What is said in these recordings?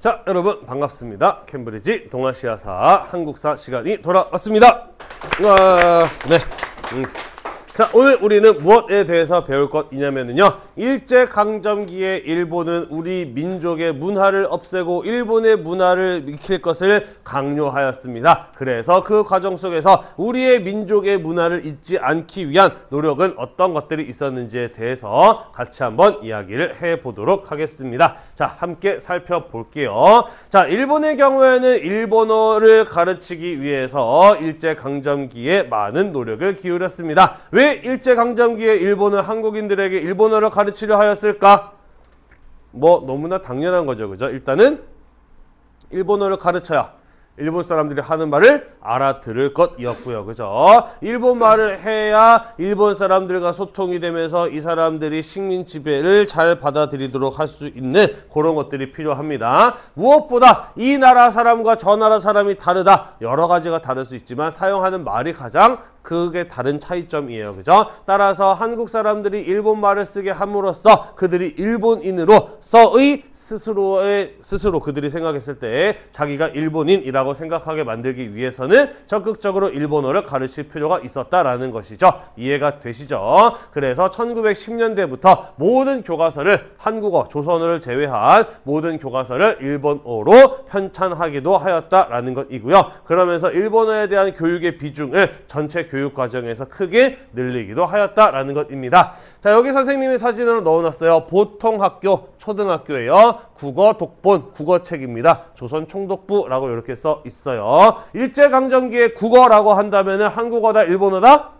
자, 여러분 반갑습니다. 캠브리지 동아시아사 한국사 시간이 돌아왔습니다. 네. 자, 오늘 우리는 무엇에 대해서 배울 것이냐면요, 일제강점기에 일본은 우리 민족의 문화를 없애고 일본의 문화를 익힐 것을 강요하였습니다. 그래서 그 과정 속에서 우리의 민족의 문화를 잊지 않기 위한 노력은 어떤 것들이 있었는지에 대해서 같이 한번 이야기를 해보도록 하겠습니다. 자, 함께 살펴볼게요. 자, 일본의 경우에는 일본어를 가르치기 위해서 일제강점기에 많은 노력을 기울였습니다. 왜 일제강점기에 일본은 한국인들에게 일본어를 가르치려 하였을까? 뭐 너무나 당연한 거죠, 그죠? 일단은 일본어를 가르쳐야 일본 사람들이 하는 말을 알아들을 것이었고요, 그죠? 일본 말을 해야 일본 사람들과 소통이 되면서 이 사람들이 식민 지배를 잘 받아들이도록 할 수 있는 그런 것들이 필요합니다. 무엇보다 이 나라 사람과 저 나라 사람이 다르다. 여러 가지가 다를 수 있지만 사용하는 말이 가장 그게 다른 차이점이에요, 그죠? 따라서 한국 사람들이 일본 말을 쓰게 함으로써 그들이 일본인으로서의 스스로 그들이 생각했을 때 자기가 일본인이라고 생각하게 만들기 위해서는 적극적으로 일본어를 가르칠 필요가 있었다라는 것이죠. 이해가 되시죠? 그래서 1910년대부터 모든 교과서를 한국어, 조선어를 제외한 모든 교과서를 일본어로 편찬하기도 하였다라는 것이고요. 그러면서 일본어에 대한 교육의 비중을 전체 교육 과정에서 크게 늘리기도 하였다라는 것입니다. 자, 여기 선생님이 사진으로 넣어놨어요. 보통 학교, 초등학교예요. 국어 독본, 국어책입니다. 조선 총독부라고 이렇게 써 있어요. 일제강점기에 국어라고 한다면은 한국어다, 일본어다?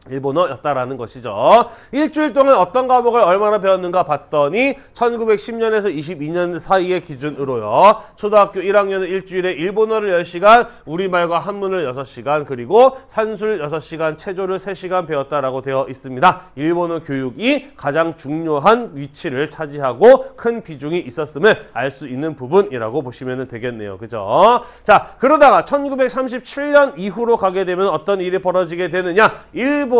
일본어였다라는 것이죠. 일주일 동안 어떤 과목을 얼마나 배웠는가 봤더니 1910년에서 22년 사이의 기준으로요. 초등학교 1학년은 일주일에 일본어를 10시간, 우리말과 한문을 6시간, 그리고 산술 6시간, 체조를 3시간 배웠다라고 되어 있습니다. 일본어 교육이 가장 중요한 위치를 차지하고 큰 비중이 있었음을 알 수 있는 부분이라고 보시면 되겠네요. 그죠? 자, 그러다가 1937년 이후로 가게 되면 어떤 일이 벌어지게 되느냐? 일본이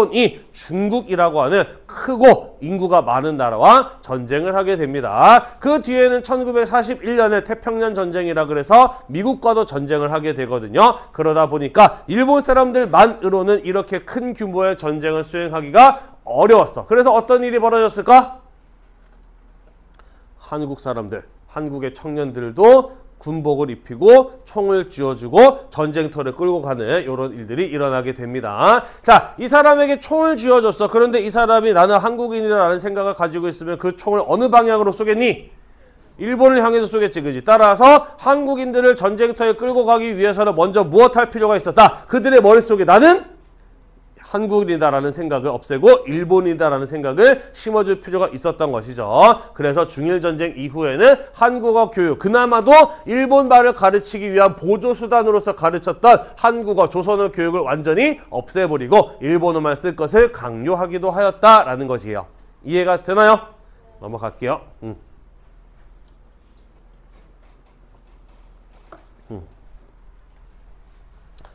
중국이라고 하는 크고 인구가 많은 나라와 전쟁을 하게 됩니다. 그 뒤에는 1941년에 태평양 전쟁이라 그래서 미국과도 전쟁을 하게 되거든요. 그러다 보니까 일본 사람들만으로는 이렇게 큰 규모의 전쟁을 수행하기가 어려웠어. 그래서 어떤 일이 벌어졌을까? 한국 사람들, 한국의 청년들도 군복을 입히고 총을 쥐어주고 전쟁터를 끌고 가는 이런 일들이 일어나게 됩니다. 자, 이 사람에게 총을 쥐어줬어. 그런데 이 사람이 나는 한국인이라는 생각을 가지고 있으면 그 총을 어느 방향으로 쏘겠니? 일본을 향해서 쏘겠지, 그지? 따라서 한국인들을 전쟁터에 끌고 가기 위해서는 먼저 무엇할 필요가 있었다? 그들의 머릿속에 나는 한국인이다라는 생각을 없애고 일본이다라는 생각을 심어줄 필요가 있었던 것이죠. 그래서 중일전쟁 이후에는 한국어 교육, 그나마도 일본 말을 가르치기 위한 보조수단으로서 가르쳤던 한국어, 조선어 교육을 완전히 없애버리고 일본어만 쓸 것을 강요하기도 하였다라는 것이에요. 이해가 되나요? 넘어갈게요.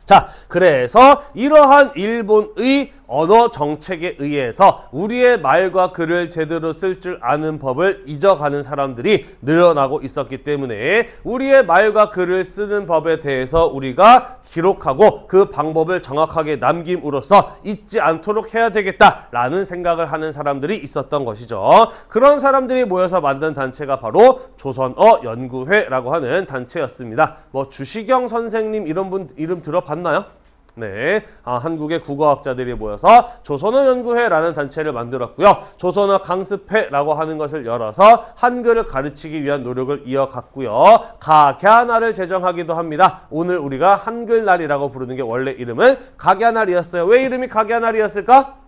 자, 그래서 이러한 일본의 언어 정책에 의해서 우리의 말과 글을 제대로 쓸 줄 아는 법을 잊어가는 사람들이 늘어나고 있었기 때문에 우리의 말과 글을 쓰는 법에 대해서 우리가 기록하고 그 방법을 정확하게 남김으로써 잊지 않도록 해야 되겠다라는 생각을 하는 사람들이 있었던 것이죠. 그런 사람들이 모여서 만든 단체가 바로 조선어 연구회라고 하는 단체였습니다. 뭐 주시경 선생님 이런 분 이름 들어봤나요? 네, 한국의 국어학자들이 모여서 조선어 연구회라는 단체를 만들었고요. 조선어 강습회라고 하는 것을 열어서 한글을 가르치기 위한 노력을 이어갔고요. 각야날을 제정하기도 합니다. 오늘 우리가 한글날이라고 부르는 게 원래 이름은 각야날이었어요. 왜 이름이 각야날이었을까?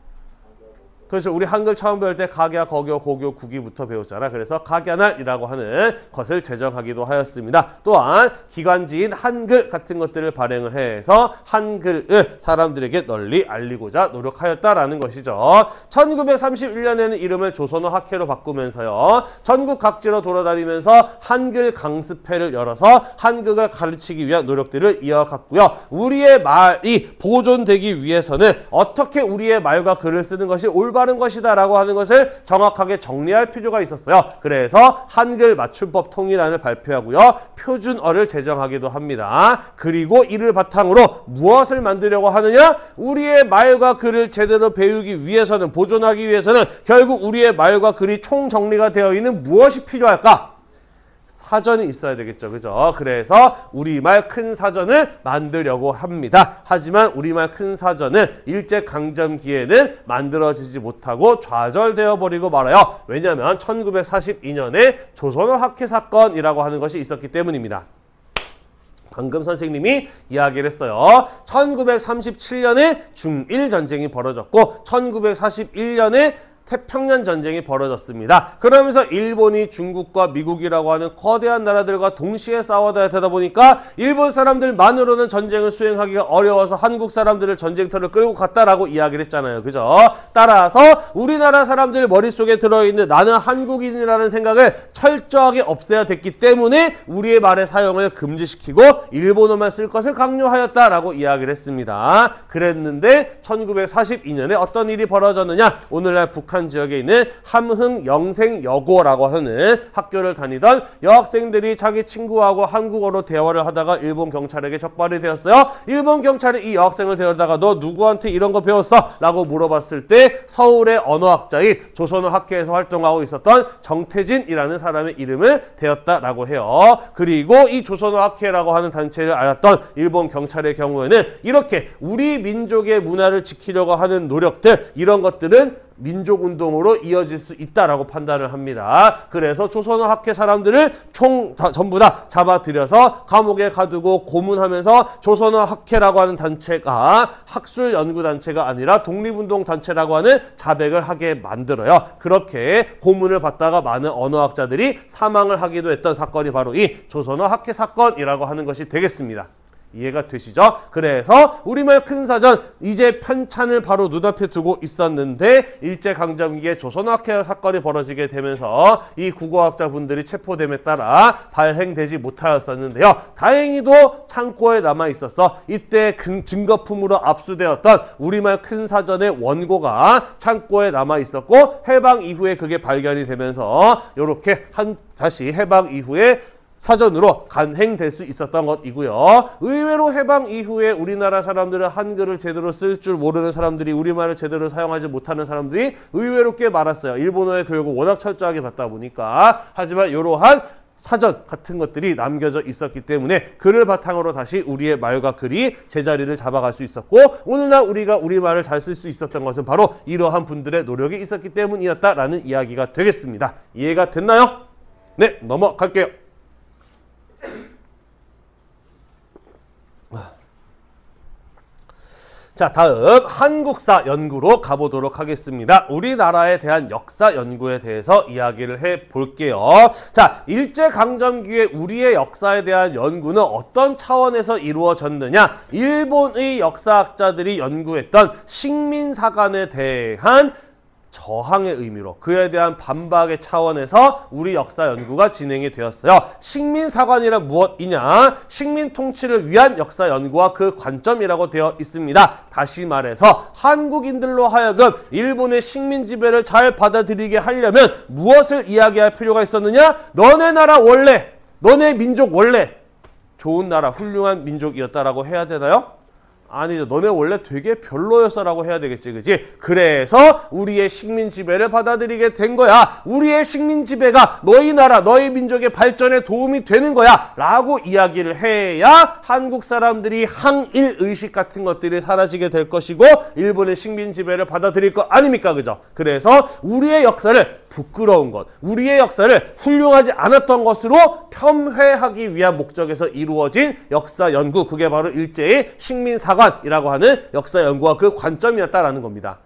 그렇죠. 우리 한글 처음 배울 때 각야, 거교, 고교, 국이부터 배웠잖아. 그래서 각야날이라고 하는 것을 제정하기도 하였습니다. 또한 기관지인 한글 같은 것들을 발행을 해서 한글을 사람들에게 널리 알리고자 노력하였다라는 것이죠. 1931년에는 이름을 조선어 학회로 바꾸면서요. 전국 각지로 돌아다니면서 한글 강습회를 열어서 한글을 가르치기 위한 노력들을 이어갔고요. 우리의 말이 보존되기 위해서는 어떻게 우리의 말과 글을 쓰는 것이 올바른 올바른 것이다 라고 하는 것을 정확하게 정리할 필요가 있었어요. 그래서 한글 맞춤법 통일안을 발표하고요. 표준어를 제정하기도 합니다. 그리고 이를 바탕으로 무엇을 만들려고 하느냐? 우리의 말과 글을 제대로 배우기 위해서는, 보존하기 위해서는 결국 우리의 말과 글이 총정리가 되어 있는 무엇이 필요할까? 사전이 있어야 되겠죠. 그죠? 그래서 우리말 큰 사전을 만들려고 합니다. 하지만 우리말 큰 사전은 일제강점기에는 만들어지지 못하고 좌절되어 버리고 말아요. 왜냐하면 1942년에 조선어 학회 사건이라고 하는 것이 있었기 때문입니다. 방금 선생님이 이야기를 했어요. 1937년에 중일 전쟁이 벌어졌고 1941년에 태평양 전쟁이 벌어졌습니다. 그러면서 일본이 중국과 미국이라고 하는 거대한 나라들과 동시에 싸워야 되다 보니까 일본 사람들만으로는 전쟁을 수행하기가 어려워서 한국 사람들을 전쟁터를 끌고 갔다라고 이야기를 했잖아요. 그죠? 따라서 우리나라 사람들 머릿속에 들어있는 나는 한국인이라는 생각을 철저하게 없애야 됐기 때문에 우리의 말의 사용을 금지시키고 일본어만 쓸 것을 강요하였다라고 이야기를 했습니다. 그랬는데 1942년에 어떤 일이 벌어졌느냐? 오늘날 북한 지역에 있는 함흥 영생여고라고 하는 학교를 다니던 여학생들이 자기 친구하고 한국어로 대화를 하다가 일본 경찰에게 적발이 되었어요. 일본 경찰이 이 여학생을 데려다가 너 누구한테 이런 거 배웠어? 라고 물어봤을 때 서울의 언어학자인 조선어 학회에서 활동하고 있었던 정태진이라는 사람의 이름을 대었다라고 해요. 그리고 이 조선어 학회라고 하는 단체를 알았던 일본 경찰의 경우에는 이렇게 우리 민족의 문화를 지키려고 하는 노력들, 이런 것들은 민족운동으로 이어질 수 있다라고 판단을 합니다. 그래서 조선어 학회 사람들을 전부 다 잡아들여서 감옥에 가두고 고문하면서 조선어 학회라고 하는 단체가 학술연구단체가 아니라 독립운동단체라고 하는 자백을 하게 만들어요. 그렇게 고문을 받다가 많은 언어학자들이 사망을 하기도 했던 사건이 바로 이 조선어 학회 사건이라고 하는 것이 되겠습니다. 이해가 되시죠? 그래서 우리말 큰 사전, 이제 편찬을 바로 눈앞에 두고 있었는데 일제강점기에 조선어학회 사건이 벌어지게 되면서 이 국어학자분들이 체포됨에 따라 발행되지 못하였었는데요. 다행히도 창고에 남아있어서 이때 증거품으로 압수되었던 우리말 큰 사전의 원고가 창고에 남아있었고 해방 이후에 그게 발견이 되면서 이렇게 다시 해방 이후에 사전으로 간행될 수 있었던 것이고요. 의외로 해방 이후에 우리나라 사람들은 한글을 제대로 쓸 줄 모르는 사람들이, 우리말을 제대로 사용하지 못하는 사람들이 의외로 꽤 많았어요. 일본어의 교육을 워낙 철저하게 받다 보니까. 하지만 이러한 사전 같은 것들이 남겨져 있었기 때문에 그를 바탕으로 다시 우리의 말과 글이 제자리를 잡아갈 수 있었고, 오늘날 우리가 우리말을 잘 쓸 수 있었던 것은 바로 이러한 분들의 노력이 있었기 때문이었다라는 이야기가 되겠습니다. 이해가 됐나요? 네, 넘어갈게요. 자, 다음 한국사 연구로 가보도록 하겠습니다. 우리나라에 대한 역사 연구에 대해서 이야기를 해볼게요. 자, 일제강점기에 우리의 역사에 대한 연구는 어떤 차원에서 이루어졌느냐? 일본의 역사학자들이 연구했던 식민사관에 대한 저항의 의미로, 그에 대한 반박의 차원에서 우리 역사 연구가 진행이 되었어요. 식민사관이란 무엇이냐? 식민 통치를 위한 역사 연구와 그 관점이라고 되어 있습니다. 다시 말해서 한국인들로 하여금 일본의 식민 지배를 잘 받아들이게 하려면 무엇을 이야기할 필요가 있었느냐? 너네 나라 원래, 너네 민족 원래 좋은 나라, 훌륭한 민족이었다라고 해야 되나요? 아니죠. 너네 원래 되게 별로였어라고 해야 되겠지, 그지? 그래서 우리의 식민 지배를 받아들이게 된 거야. 우리의 식민 지배가 너희 나라, 너희 민족의 발전에 도움이 되는 거야 라고 이야기를 해야 한국 사람들이 항일 의식 같은 것들이 사라지게 될 것이고 일본의 식민 지배를 받아들일 거 아닙니까, 그죠? 그래서 우리의 역사를 부끄러운 것, 우리의 역사를 훌륭하지 않았던 것으로 폄훼하기 위한 목적에서 이루어진 역사 연구, 그게 바로 일제의 식민사관이라고 하는 역사 연구와 그 관점이었다라는 겁니다.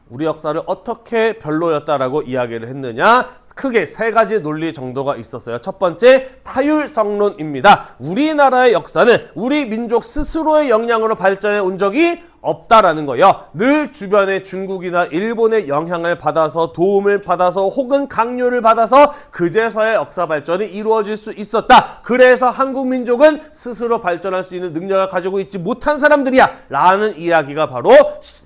우리 역사를 어떻게 별로였다라고 이야기를 했느냐? 크게 세 가지 논리 정도가 있었어요. 첫 번째, 타율성론입니다. 우리나라의 역사는 우리 민족 스스로의 역량으로 발전해 온 적이 없다라는 거예요. 늘 주변의 중국이나 일본의 영향을 받아서 도움을 받아서 혹은 강요를 받아서 그제서야 역사 발전이 이루어질 수 있었다. 그래서 한국 민족은 스스로 발전할 수 있는 능력을 가지고 있지 못한 사람들이야 라는 이야기가 바로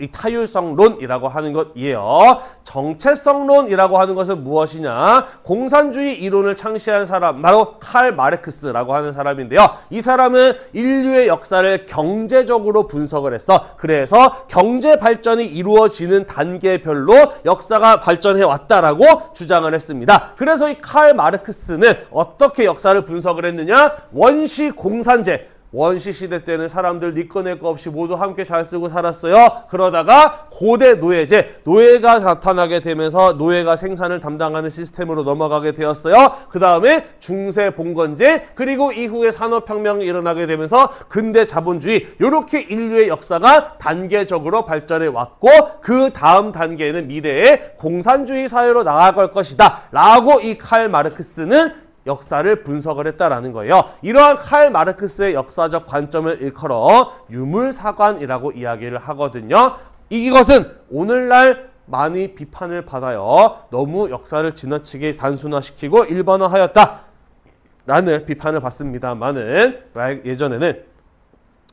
이 타율성론이라고 하는 것이에요. 정체성론이라고 하는 것은 무엇이냐? 공산주의 이론을 창시한 사람 바로 칼 마르크스라고 하는 사람인데요. 이 사람은 인류의 역사를 경제적으로 분석을 했어. 그래서 경제 발전이 이루어지는 단계별로 역사가 발전해 왔다라고 주장을 했습니다. 그래서 이 칼 마르크스는 어떻게 역사를 분석을 했느냐? 원시 공산제. 원시 시대 때는 사람들 니 거 내 거 없이 모두 함께 잘 쓰고 살았어요. 그러다가 고대 노예제, 노예가 나타나게 되면서 노예가 생산을 담당하는 시스템으로 넘어가게 되었어요. 그 다음에 중세 봉건제, 그리고 이후에 산업혁명이 일어나게 되면서 근대 자본주의, 이렇게 인류의 역사가 단계적으로 발전해 왔고 그 다음 단계에는 미래의 공산주의 사회로 나아갈 것이다 라고 이 칼 마르크스는 역사를 분석을 했다라는 거예요. 이러한 칼 마르크스의 역사적 관점을 일컬어 유물사관이라고 이야기를 하거든요. 이것은 오늘날 많이 비판을 받아요. 너무 역사를 지나치게 단순화시키고 일반화하였다 라는 비판을 받습니다만은 예전에는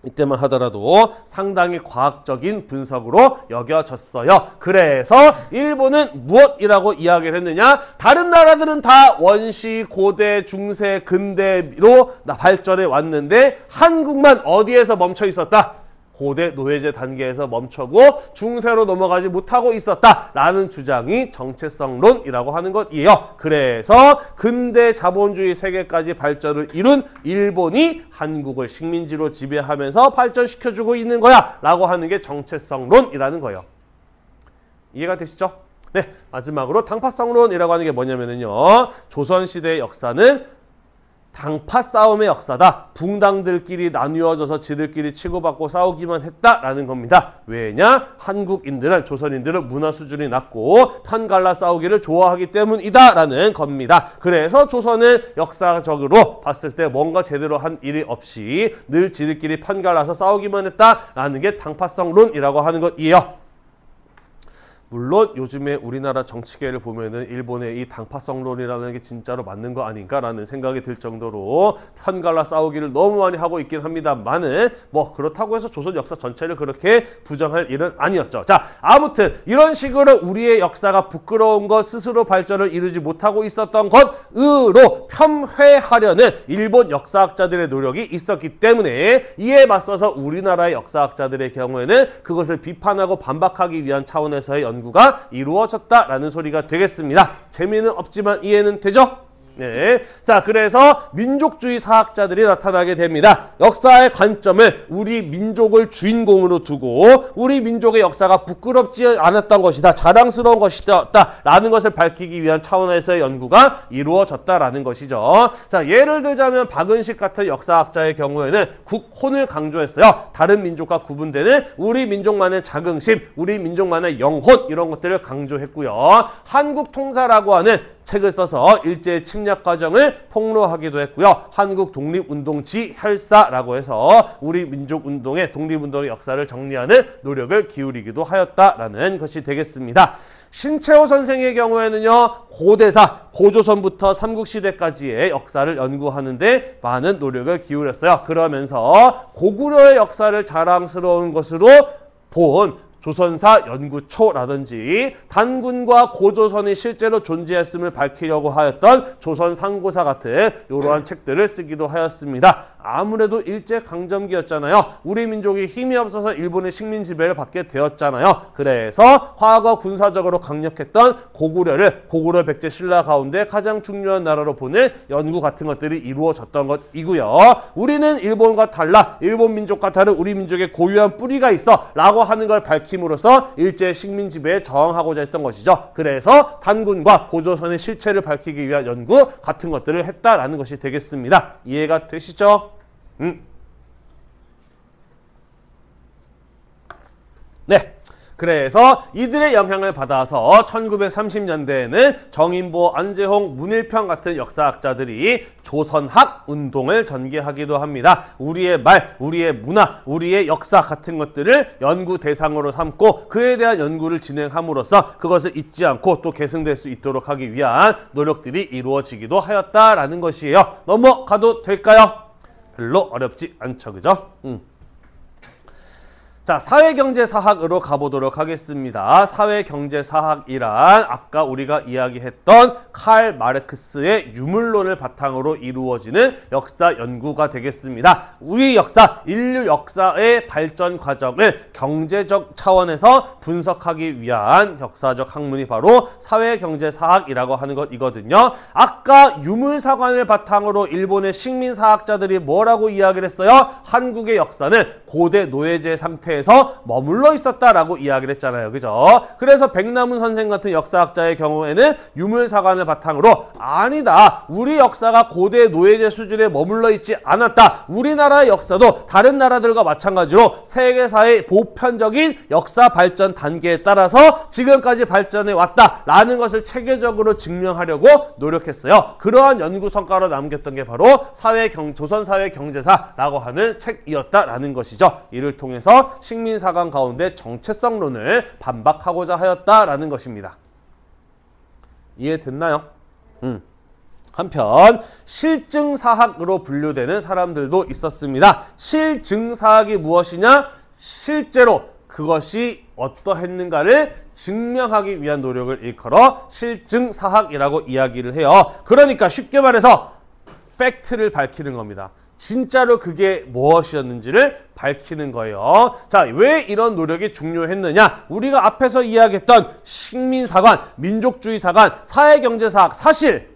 이때만 하더라도 상당히 과학적인 분석으로 여겨졌어요. 그래서 일본은 무엇이라고 이야기를 했느냐? 다른 나라들은 다 원시, 고대, 중세, 근대로 발전해 왔는데 한국만 어디에서 멈춰 있었다? 고대 노예제 단계에서 멈추고 중세로 넘어가지 못하고 있었다라는 주장이 정체성론이라고 하는 것이에요. 그래서 근대 자본주의 세계까지 발전을 이룬 일본이 한국을 식민지로 지배하면서 발전시켜주고 있는 거야 라고 하는 게 정체성론이라는 거예요. 이해가 되시죠? 네, 마지막으로 당파성론이라고 하는 게 뭐냐면요, 조선시대의 역사는 당파 싸움의 역사다. 붕당들끼리 나뉘어져서 지들끼리 치고받고 싸우기만 했다라는 겁니다. 왜냐? 한국인들은, 조선인들은 문화 수준이 낮고 편갈라 싸우기를 좋아하기 때문이다 라는 겁니다. 그래서 조선은 역사적으로 봤을 때 뭔가 제대로 한 일이 없이 늘 지들끼리 편갈라서 싸우기만 했다라는 게 당파성론이라고 하는 것이에요. 물론 요즘에 우리나라 정치계를 보면은 일본의 이 당파성론이라는 게 진짜로 맞는 거 아닌가라는 생각이 들 정도로 편갈라 싸우기를 너무 많이 하고 있긴 합니다만은 뭐 그렇다고 해서 조선 역사 전체를 그렇게 부정할 일은 아니었죠. 자, 아무튼 이런 식으로 우리의 역사가 부끄러운 것, 스스로 발전을 이루지 못하고 있었던 것으로 폄훼하려는 일본 역사학자들의 노력이 있었기 때문에 이에 맞서서 우리나라의 역사학자들의 경우에는 그것을 비판하고 반박하기 위한 차원에서의 연구가 이루어졌다라는 소리가 되겠습니다. 재미는 없지만 이해는 되죠? 네. 자, 그래서 민족주의 사학자들이 나타나게 됩니다. 역사의 관점을 우리 민족을 주인공으로 두고 우리 민족의 역사가 부끄럽지 않았던 것이다, 자랑스러운 것이다 라는 것을 밝히기 위한 차원에서의 연구가 이루어졌다라는 것이죠. 자, 예를 들자면 박은식 같은 역사학자의 경우에는 국혼을 강조했어요. 다른 민족과 구분되는 우리 민족만의 자긍심, 우리 민족만의 영혼, 이런 것들을 강조했고요. 한국통사라고 하는 책을 써서 일제의 침략 과정을 폭로하기도 했고요. 한국 독립운동지 혈사라고 해서 우리 민족운동의 독립운동의 역사를 정리하는 노력을 기울이기도 하였다라는 것이 되겠습니다. 신채호 선생의 경우에는요, 고대사, 고조선부터 삼국시대까지의 역사를 연구하는데 많은 노력을 기울였어요. 그러면서 고구려의 역사를 자랑스러운 것으로 본 조선사 연구초라든지 단군과 고조선이 실제로 존재했음을 밝히려고 하였던 조선상고사 같은 이러한 책들을 쓰기도 하였습니다. 아무래도 일제강점기였잖아요. 우리 민족이 힘이 없어서 일본의 식민 지배를 받게 되었잖아요. 그래서 과거 군사적으로 강력했던 고구려를 고구려 백제 신라 가운데 가장 중요한 나라로 보는 연구 같은 것들이 이루어졌던 것이고요. 우리는 일본과 달라, 일본 민족과 다른 우리 민족의 고유한 뿌리가 있어 라고 하는 걸 밝힘으로써 일제 식민 지배에 저항하고자 했던 것이죠. 그래서 단군과 고조선의 실체를 밝히기 위한 연구 같은 것들을 했다라는 것이 되겠습니다. 이해가 되시죠? 네. 그래서 이들의 영향을 받아서 1930년대에는 정인보, 안재홍, 문일평 같은 역사학자들이 조선학 운동을 전개하기도 합니다. 우리의 말, 우리의 문화, 우리의 역사 같은 것들을 연구 대상으로 삼고 그에 대한 연구를 진행함으로써 그것을 잊지 않고 또 계승될 수 있도록 하기 위한 노력들이 이루어지기도 하였다라는 것이에요. 넘어가도 될까요? 별로 어렵지 않죠, 그죠? 자, 사회경제사학으로 가보도록 하겠습니다. 사회경제사학이란 아까 우리가 이야기했던 칼 마르크스의 유물론을 바탕으로 이루어지는 역사 연구가 되겠습니다. 우리 역사, 인류 역사의 발전 과정을 경제적 차원에서 분석하기 위한 역사적 학문이 바로 사회경제사학이라고 하는 것이거든요. 아까 유물사관을 바탕으로 일본의 식민사학자들이 뭐라고 이야기를 했어요? 한국의 역사는 고대 노예제 상태에서 머물러 있었다라고 이야기를 했잖아요. 그죠? 그래서 백남훈 선생 같은 역사학자의 경우에는 유물사관을 바탕으로 아니다. 우리 역사가 고대 노예제 수준에 머물러 있지 않았다. 우리나라의 역사도 다른 나라들과 마찬가지로 세계사의 보편적인 역사 발전 단계에 따라서 지금까지 발전해 왔다라는 것을 체계적으로 증명하려고 노력했어요. 그러한 연구 성과로 남겼던 게 바로 조선사회경제사라고 하는 책이었다라는 것이죠. 이를 통해서 식민사관 가운데 정체성론을 반박하고자 하였다라는 것입니다. 이해됐나요? 한편 실증사학으로 분류되는 사람들도 있었습니다. 실증사학이 무엇이냐? 실제로 그것이 어떠했는가를 증명하기 위한 노력을 일컬어 실증사학이라고 이야기를 해요. 그러니까 쉽게 말해서 팩트를 밝히는 겁니다. 진짜로 그게 무엇이었는지를 밝히는 거예요. 자, 왜 이런 노력이 중요했느냐? 우리가 앞에서 이야기했던 식민사관, 민족주의사관, 사회경제사학 사실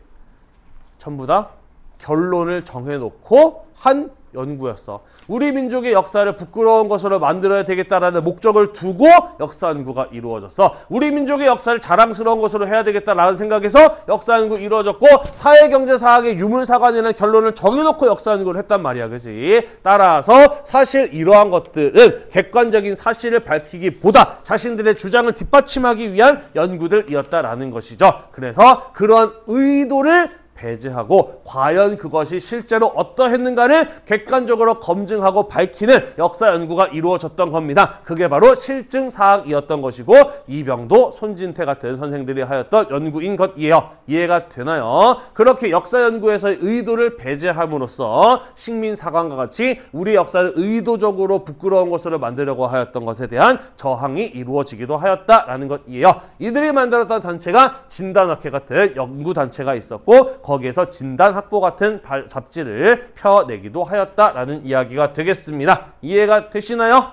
전부 다 결론을 정해놓고 한 연구였어. 우리 민족의 역사를 부끄러운 것으로 만들어야 되겠다라는 목적을 두고 역사 연구가 이루어졌어. 우리 민족의 역사를 자랑스러운 것으로 해야 되겠다라는 생각에서 역사 연구 이루어졌고 사회경제사학의 유물사관이라는 결론을 정해놓고 역사 연구를 했단 말이야. 그지? 따라서 사실 이러한 것들은 객관적인 사실을 밝히기보다 자신들의 주장을 뒷받침하기 위한 연구들이었다라는 것이죠. 그래서 그런 의도를 배제하고 과연 그것이 실제로 어떠했는가를 객관적으로 검증하고 밝히는 역사 연구가 이루어졌던 겁니다. 그게 바로 실증사학이었던 것이고 이병도, 손진태 같은 선생들이 하였던 연구인 것이에요. 이해가 되나요? 그렇게 역사 연구에서의 의도를 배제함으로써 식민사관과 같이 우리 역사를 의도적으로 부끄러운 것으로 만들려고 하였던 것에 대한 저항이 이루어지기도 하였다라는 것이에요. 이들이 만들었던 단체가 진단학회 같은 연구단체가 있었고 거기에서 진단학보 같은 잡지를 펴내기도 하였다라는 이야기가 되겠습니다. 이해가 되시나요?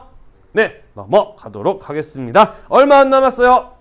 네, 넘어가도록 하겠습니다. 얼마 안 남았어요.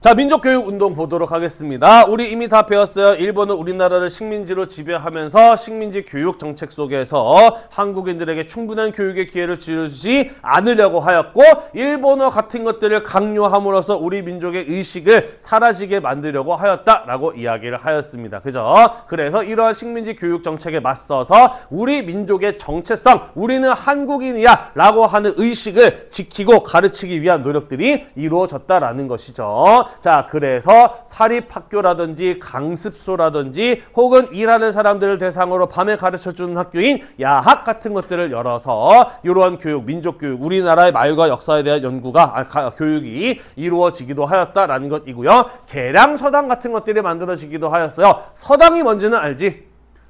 자, 민족교육운동 보도록 하겠습니다. 우리 이미 다 배웠어요. 일본은 우리나라를 식민지로 지배하면서 식민지 교육 정책 속에서 한국인들에게 충분한 교육의 기회를 주지 않으려고 하였고 일본어 같은 것들을 강요함으로써 우리 민족의 의식을 사라지게 만들려고 하였다라고 이야기를 하였습니다. 그죠? 그래서 이러한 식민지 교육 정책에 맞서서 우리 민족의 정체성, 우리는 한국인이야 라고 하는 의식을 지키고 가르치기 위한 노력들이 이루어졌다라는 것이죠. 자, 그래서 사립학교라든지 강습소라든지 혹은 일하는 사람들을 대상으로 밤에 가르쳐주는 학교인 야학 같은 것들을 열어서 이러한 교육, 민족교육, 우리나라의 말과 역사에 대한 연구가, 교육이 이루어지기도 하였다라는 것이고요. 계량서당 같은 것들이 만들어지기도 하였어요. 서당이 뭔지는 알지?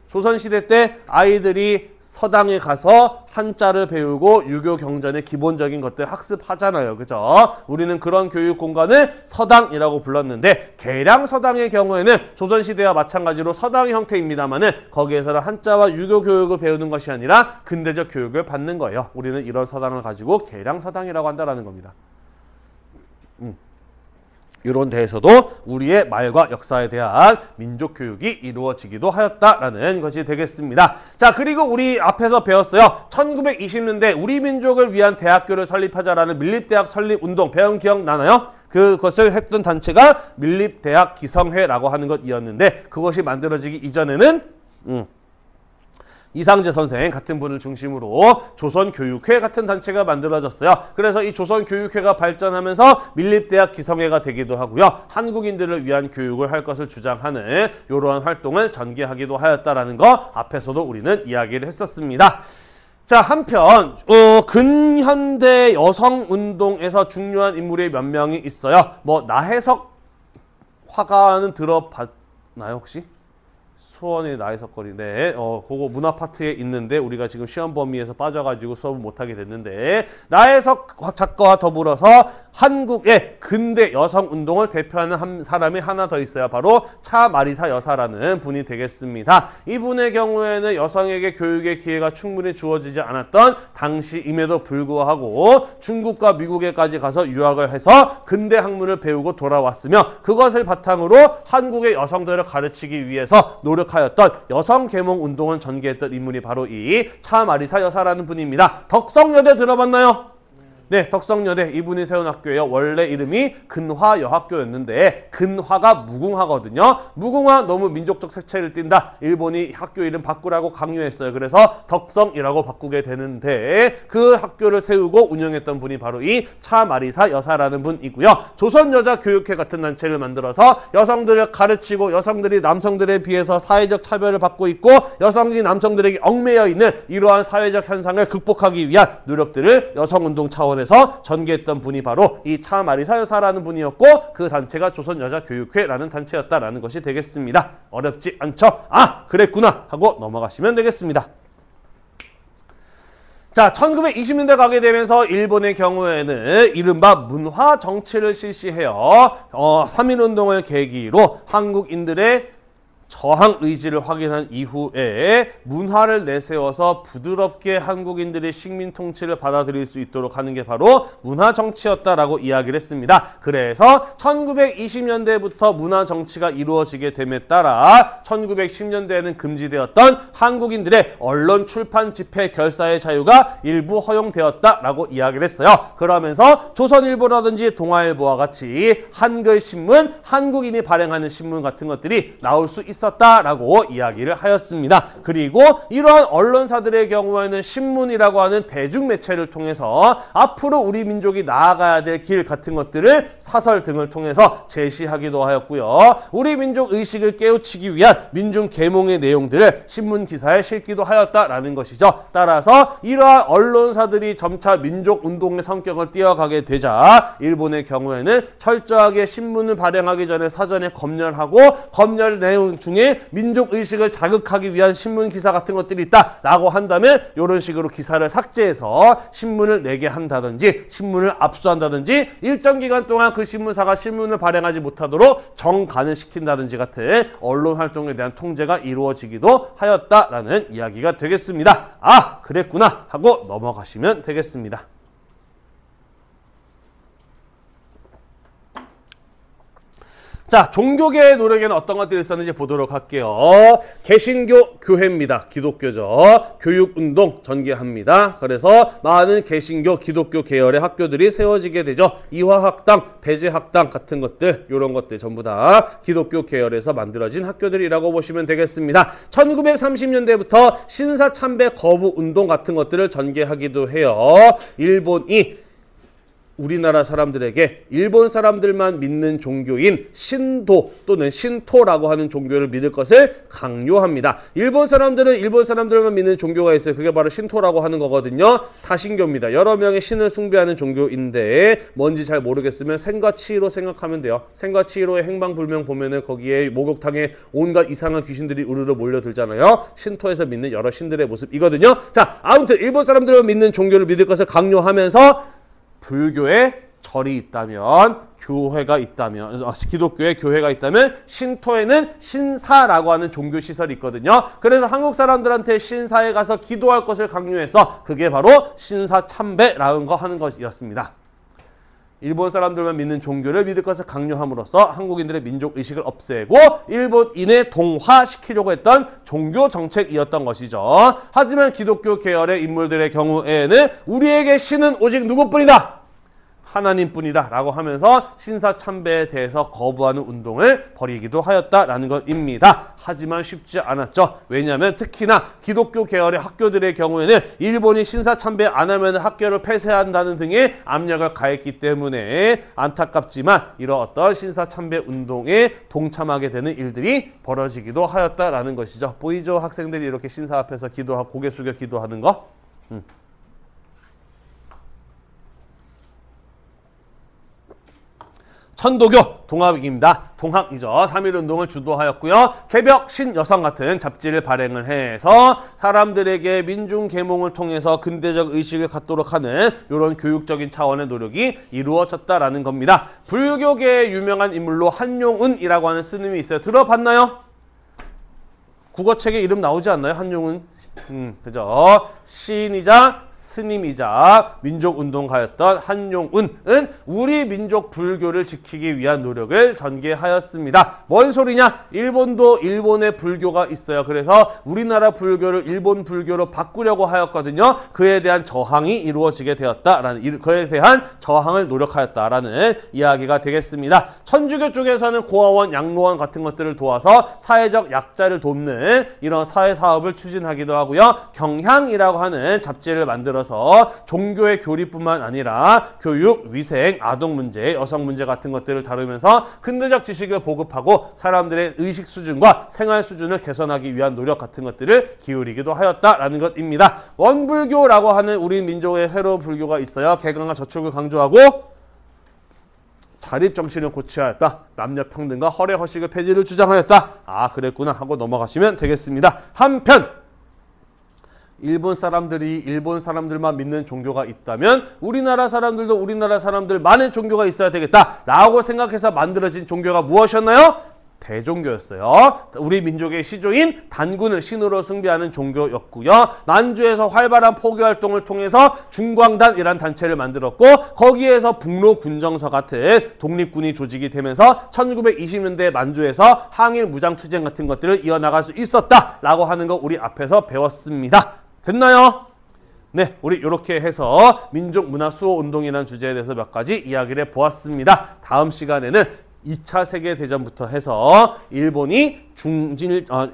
조선시대 때 아이들이 서당에 가서 한자를 배우고 유교 경전의 기본적인 것들 학습하잖아요. 그죠? 우리는 그런 교육 공간을 서당이라고 불렀는데 계량서당의 경우에는 조선시대와 마찬가지로 서당의 형태입니다만은 거기에서는 한자와 유교 교육을 배우는 것이 아니라 근대적 교육을 받는 거예요. 우리는 이런 서당을 가지고 계량서당이라고 한다는 겁니다. 이런 데에서도 우리의 말과 역사에 대한 민족교육이 이루어지기도 하였다라는 것이 되겠습니다. 자, 그리고 우리 앞에서 배웠어요. 1920년대 우리 민족을 위한 대학교를 설립하자라는 밀립대학 설립운동 배운 기억 나나요? 그것을 했던 단체가 밀립대학 기성회라고 하는 것이었는데 그것이 만들어지기 이전에는 이상재 선생 같은 분을 중심으로 조선교육회 같은 단체가 만들어졌어요. 그래서 이 조선교육회가 발전하면서 밀립대학 기성회가 되기도 하고요. 한국인들을 위한 교육을 할 것을 주장하는 이러한 활동을 전개하기도 하였다라는 거 앞에서도 우리는 이야기를 했었습니다. 자, 한편 근현대 여성운동에서 중요한 인물이 몇 명이 있어요. 뭐 나혜석 화가는 들어봤나요 혹시? 수원의 나혜석거리네. 그거 문화 파트에 있는데 우리가 지금 시험 범위에서 빠져가지고 수업을 못하게 됐는데 나혜석 작가와 더불어서 한국의 근대 여성운동을 대표하는 한 사람이 하나 더 있어요. 바로 차마리사 여사라는 분이 되겠습니다. 이분의 경우에는 여성에게 교육의 기회가 충분히 주어지지 않았던 당시임에도 불구하고 중국과 미국에까지 가서 유학을 해서 근대 학문을 배우고 돌아왔으며 그것을 바탕으로 한국의 여성들을 가르치기 위해서 노력하였던 여성 계몽 운동을 전개했던 인물이 바로 이 차마리사 여사라는 분입니다. 덕성여대 들어봤나요? 네, 덕성여대 이분이 세운 학교예요. 원래 이름이 근화여학교였는데 근화가 무궁화거든요. 무궁화 너무 민족적 색채를 띈다. 일본이 학교 이름 바꾸라고 강요했어요. 그래서 덕성이라고 바꾸게 되는데 그 학교를 세우고 운영했던 분이 바로 이 차마리사 여사라는 분이고요. 조선여자교육회 같은 단체를 만들어서 여성들을 가르치고 여성들이 남성들에 비해서 사회적 차별을 받고 있고 여성이 남성들에게 얽매여 있는 이러한 사회적 현상을 극복하기 위한 노력들을 여성운동 차원 에서 전개했던 분이 바로 이 차마리사 여사라는 분이었고 그 단체가 조선여자교육회라는 단체였다라는 것이 되겠습니다. 어렵지 않죠? 아, 그랬구나 하고 넘어가시면 되겠습니다. 자, 1920년대 가게 되면서 일본의 경우에는 이른바 문화 정치를 실시해요. 3.1운동을 계기로 한국인들의 저항 의지를 확인한 이후에 문화를 내세워서 부드럽게 한국인들의 식민 통치를 받아들일 수 있도록 하는 게 바로 문화 정치였다라고 이야기를 했습니다. 그래서 1920년대부터 문화 정치가 이루어지게 됨에 따라 1910년대에는 금지되었던 한국인들의 언론, 출판, 집회, 결사의 자유가 일부 허용되었다라고 이야기를 했어요. 그러면서 조선일보라든지 동아일보와 같이 한글 신문, 한국인이 발행하는 신문 같은 것들이 나올 수 있었다라고 이야기를 하였습니다. 그리고 이러한 언론사들의 경우에는 신문이라고 하는 대중매체를 통해서 앞으로 우리 민족이 나아가야 될 길 같은 것들을 사설 등을 통해서 제시하기도 하였고요. 우리 민족 의식을 깨우치기 위한 민중 계몽의 내용들을 신문 기사에 실기도 하였다라는 것이죠. 따라서 이러한 언론사들이 점차 민족운동의 성격을 띄어가게 되자 일본의 경우에는 철저하게 신문을 발행하기 전에 사전에 검열하고 검열 내용 중에 민족의식을 자극하기 위한 신문 기사 같은 것들이 있다라고 한다면 이런 식으로 기사를 삭제해서 신문을 내게 한다든지 신문을 압수한다든지 일정 기간 동안 그 신문사가 신문을 발행하지 못하도록 정간을 시킨다든지 같은 언론 활동에 대한 통제가 이루어지기도 하였다라는 이야기가 되겠습니다. 아, 그랬구나 하고 넘어가시면 되겠습니다. 자, 종교계의 노력에는 어떤 것들이 있었는지 보도록 할게요. 개신교 교회입니다. 기독교죠. 교육운동 전개합니다. 그래서 많은 개신교 기독교 계열의 학교들이 세워지게 되죠. 이화학당, 배제학당 같은 것들, 이런 것들 전부 다 기독교 계열에서 만들어진 학교들이라고 보시면 되겠습니다. 1930년대부터 신사참배 거부 운동 같은 것들을 전개하기도 해요. 일본이 우리나라 사람들에게 일본 사람들만 믿는 종교인 신도 또는 신토라고 하는 종교를 믿을 것을 강요합니다. 일본 사람들은 일본 사람들만 믿는 종교가 있어요. 그게 바로 신토라고 하는 거거든요. 다신교입니다. 여러 명의 신을 숭배하는 종교인데 뭔지 잘 모르겠으면 생과치히로 생각하면 돼요. 생과치히로의 행방불명 보면은 거기에 목욕탕에 온갖 이상한 귀신들이 우르르 몰려들잖아요. 신토에서 믿는 여러 신들의 모습이거든요. 자, 아무튼 일본 사람들만 믿는 종교를 믿을 것을 강요하면서 불교에 절이 있다면, 교회가 있다면, 기독교에 교회가 있다면 신토에는 신사라고 하는 종교시설이 있거든요. 그래서 한국 사람들한테 신사에 가서 기도할 것을 강요해서 그게 바로 신사참배라는 거 하는 것이었습니다. 일본 사람들만 믿는 종교를 믿을 것을 강요함으로써 한국인들의 민족의식을 없애고 일본인의 동화시키려고 했던 종교 정책이었던 것이죠. 하지만 기독교 계열의 인물들의 경우에는 우리에게 신은 오직 누구뿐이다? 하나님뿐이다 라고 하면서 신사참배에 대해서 거부하는 운동을 벌이기도 하였다라는 것입니다. 하지만 쉽지 않았죠. 왜냐하면 특히나 기독교 계열의 학교들의 경우에는 일본이 신사참배 안 하면 학교를 폐쇄한다는 등의 압력을 가했기 때문에 안타깝지만 이런 어떤 신사참배 운동에 동참하게 되는 일들이 벌어지기도 하였다라는 것이죠. 보이죠? 학생들이 이렇게 신사 앞에서 기도하고 고개 숙여 기도하는 거. 천도교 동학입니다. 동학이죠. 3.1운동을 주도하였고요. 개벽 신여성 같은 잡지를 발행을 해서 사람들에게 민중계몽을 통해서 근대적 의식을 갖도록 하는 이런 교육적인 차원의 노력이 이루어졌다라는 겁니다. 불교계의 유명한 인물로 한용운이라고 하는 스님이 있어요. 들어봤나요? 국어책에 이름 나오지 않나요? 한용운? 그죠? 시인이자 스님이자 민족운동가였던 한용운은 우리 민족 불교를 지키기 위한 노력을 전개하였습니다. 뭔 소리냐? 일본도 일본의 불교가 있어요. 그래서 우리나라 불교를 일본 불교로 바꾸려고 하였거든요. 그에 대한 저항이 이루어지게 되었다라는, 그에 대한 저항을 노력하였다라는 이야기가 되겠습니다. 천주교 쪽에서는 고아원, 양로원 같은 것들을 도와서 사회적 약자를 돕는 이런 사회사업을 추진하기도 하고요. 경향이라고 하는 잡지를 만들어서 종교의 교리뿐만 아니라 교육, 위생, 아동 문제, 여성 문제 같은 것들을 다루면서 근대적 지식을 보급하고 사람들의 의식 수준과 생활 수준을 개선하기 위한 노력 같은 것들을 기울이기도 하였다라는 것입니다. 원불교라고 하는 우리 민족의 새로운 불교가 있어요. 개강과 저축을 강조하고 자립정신을 고취하였다. 남녀평등과 허례허식의 폐지를 주장하였다. 아, 그랬구나 하고 넘어가시면 되겠습니다. 한편 일본 사람들이 일본 사람들만 믿는 종교가 있다면 우리나라 사람들도 우리나라 사람들만의 종교가 있어야 되겠다 라고 생각해서 만들어진 종교가 무엇이었나요? 대종교였어요. 우리 민족의 시조인 단군을 신으로 숭배하는 종교였고요. 만주에서 활발한 포교활동을 통해서 중광단이라는 단체를 만들었고 거기에서 북로군정서 같은 독립군이 조직이 되면서 1920년대 만주에서 항일 무장투쟁 같은 것들을 이어나갈 수 있었다라고 하는 거 우리 앞에서 배웠습니다. 됐나요? 네, 우리 이렇게 해서 민족문화수호운동이라는 주제에 대해서 몇 가지 이야기를 해보았습니다. 다음 시간에는 2차 세계대전부터 해서 일본이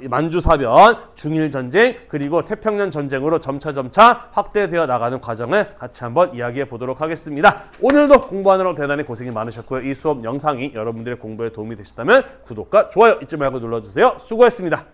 만주사변, 중일전쟁, 그리고 태평양 전쟁으로 점차 확대되어 나가는 과정을 같이 한번 이야기해 보도록 하겠습니다. 오늘도 공부하느라 대단히 고생이 많으셨고요. 이 수업 영상이 여러분들의 공부에 도움이 되셨다면 구독과 좋아요 잊지 말고 눌러주세요. 수고했습니다.